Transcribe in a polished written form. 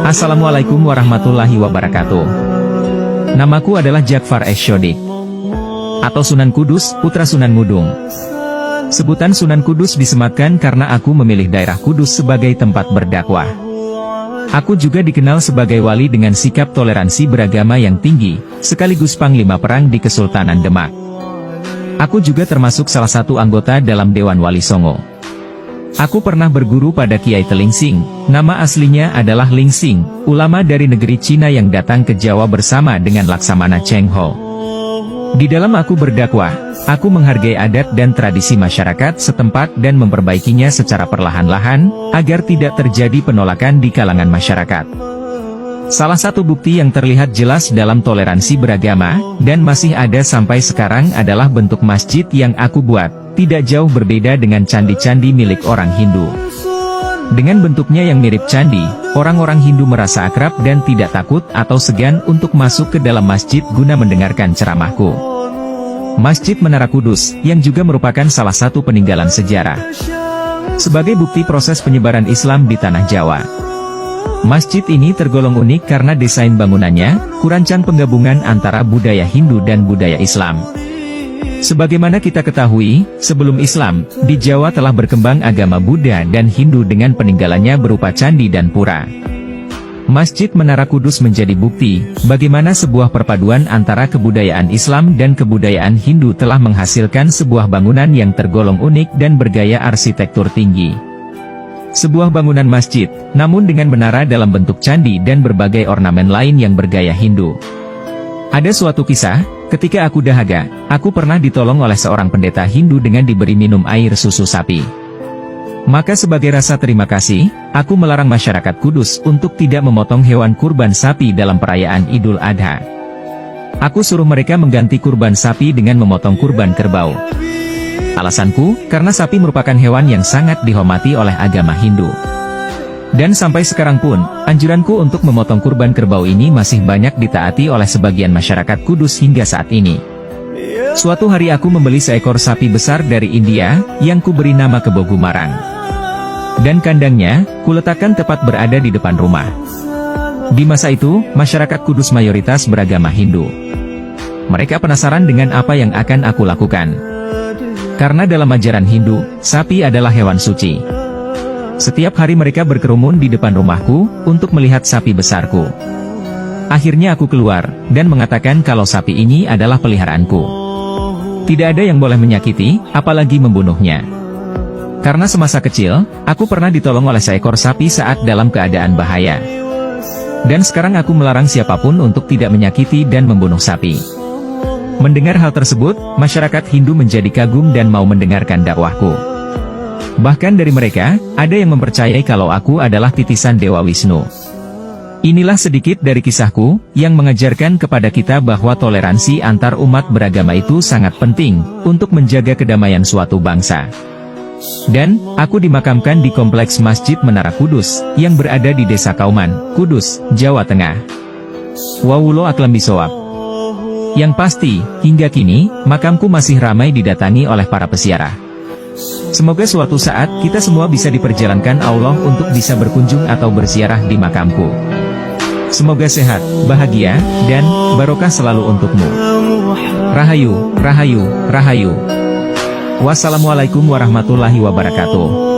Assalamualaikum warahmatullahi wabarakatuh. Namaku adalah Ja'far Asy-Shadiq atau Sunan Kudus, putra Sunan Ngudung. Sebutan Sunan Kudus disematkan karena aku memilih daerah Kudus sebagai tempat berdakwah. Aku juga dikenal sebagai wali dengan sikap toleransi beragama yang tinggi, sekaligus panglima perang di Kesultanan Demak. Aku juga termasuk salah satu anggota dalam Dewan Wali Songo. Aku pernah berguru pada Kiai Telingsing, nama aslinya adalah Lingsing, ulama dari negeri Cina yang datang ke Jawa bersama dengan Laksamana Cheng Ho. Di dalam aku berdakwah, aku menghargai adat dan tradisi masyarakat setempat dan memperbaikinya secara perlahan-lahan, agar tidak terjadi penolakan di kalangan masyarakat. Salah satu bukti yang terlihat jelas dalam toleransi beragama, dan masih ada sampai sekarang adalah bentuk masjid yang aku buat, tidak jauh berbeda dengan candi-candi milik orang Hindu. Dengan bentuknya yang mirip candi, orang-orang Hindu merasa akrab dan tidak takut atau segan untuk masuk ke dalam masjid guna mendengarkan ceramahku. Masjid Menara Kudus, yang juga merupakan salah satu peninggalan sejarah, sebagai bukti proses penyebaran Islam di Tanah Jawa. Masjid ini tergolong unik karena desain bangunannya, kurancang penggabungan antara budaya Hindu dan budaya Islam. Sebagaimana kita ketahui, sebelum Islam, di Jawa telah berkembang agama Buddha dan Hindu dengan peninggalannya berupa candi dan pura. Masjid Menara Kudus menjadi bukti, bagaimana sebuah perpaduan antara kebudayaan Islam dan kebudayaan Hindu telah menghasilkan sebuah bangunan yang tergolong unik dan bergaya arsitektur tinggi. Sebuah bangunan masjid, namun dengan menara dalam bentuk candi dan berbagai ornamen lain yang bergaya Hindu. Ada suatu kisah, ketika aku dahaga, aku pernah ditolong oleh seorang pendeta Hindu dengan diberi minum air susu sapi. Maka sebagai rasa terima kasih, aku melarang masyarakat Kudus untuk tidak memotong hewan kurban sapi dalam perayaan Idul Adha. Aku suruh mereka mengganti kurban sapi dengan memotong kurban kerbau. Alasanku, karena sapi merupakan hewan yang sangat dihormati oleh agama Hindu. Dan sampai sekarang pun, anjuranku untuk memotong kurban kerbau ini masih banyak ditaati oleh sebagian masyarakat Kudus hingga saat ini. Suatu hari aku membeli seekor sapi besar dari India, yang kuberi nama Kebo Gumarang. Dan kandangnya, kuletakkan tepat berada di depan rumah. Di masa itu, masyarakat Kudus mayoritas beragama Hindu. Mereka penasaran dengan apa yang akan aku lakukan. Karena dalam ajaran Hindu, sapi adalah hewan suci. Setiap hari mereka berkerumun di depan rumahku, untuk melihat sapi besarku. Akhirnya aku keluar, dan mengatakan kalau sapi ini adalah peliharaanku. Tidak ada yang boleh menyakiti, apalagi membunuhnya. Karena semasa kecil, aku pernah ditolong oleh seekor sapi saat dalam keadaan bahaya. Dan sekarang aku melarang siapapun untuk tidak menyakiti dan membunuh sapi. Mendengar hal tersebut, masyarakat Hindu menjadi kagum dan mau mendengarkan dakwahku. Bahkan dari mereka, ada yang mempercayai kalau aku adalah titisan Dewa Wisnu. Inilah sedikit dari kisahku, yang mengajarkan kepada kita bahwa toleransi antar umat beragama itu sangat penting, untuk menjaga kedamaian suatu bangsa. Dan, aku dimakamkan di Kompleks Masjid Menara Kudus, yang berada di Desa Kauman, Kudus, Jawa Tengah. Wawulo aklam bisawab. Yang pasti, hingga kini, makamku masih ramai didatangi oleh para peziarah. Semoga suatu saat, kita semua bisa diperjalankan Allah untuk bisa berkunjung atau berziarah di makamku. Semoga sehat, bahagia, dan barokah selalu untukmu. Rahayu, Rahayu, Rahayu. Wassalamualaikum warahmatullahi wabarakatuh.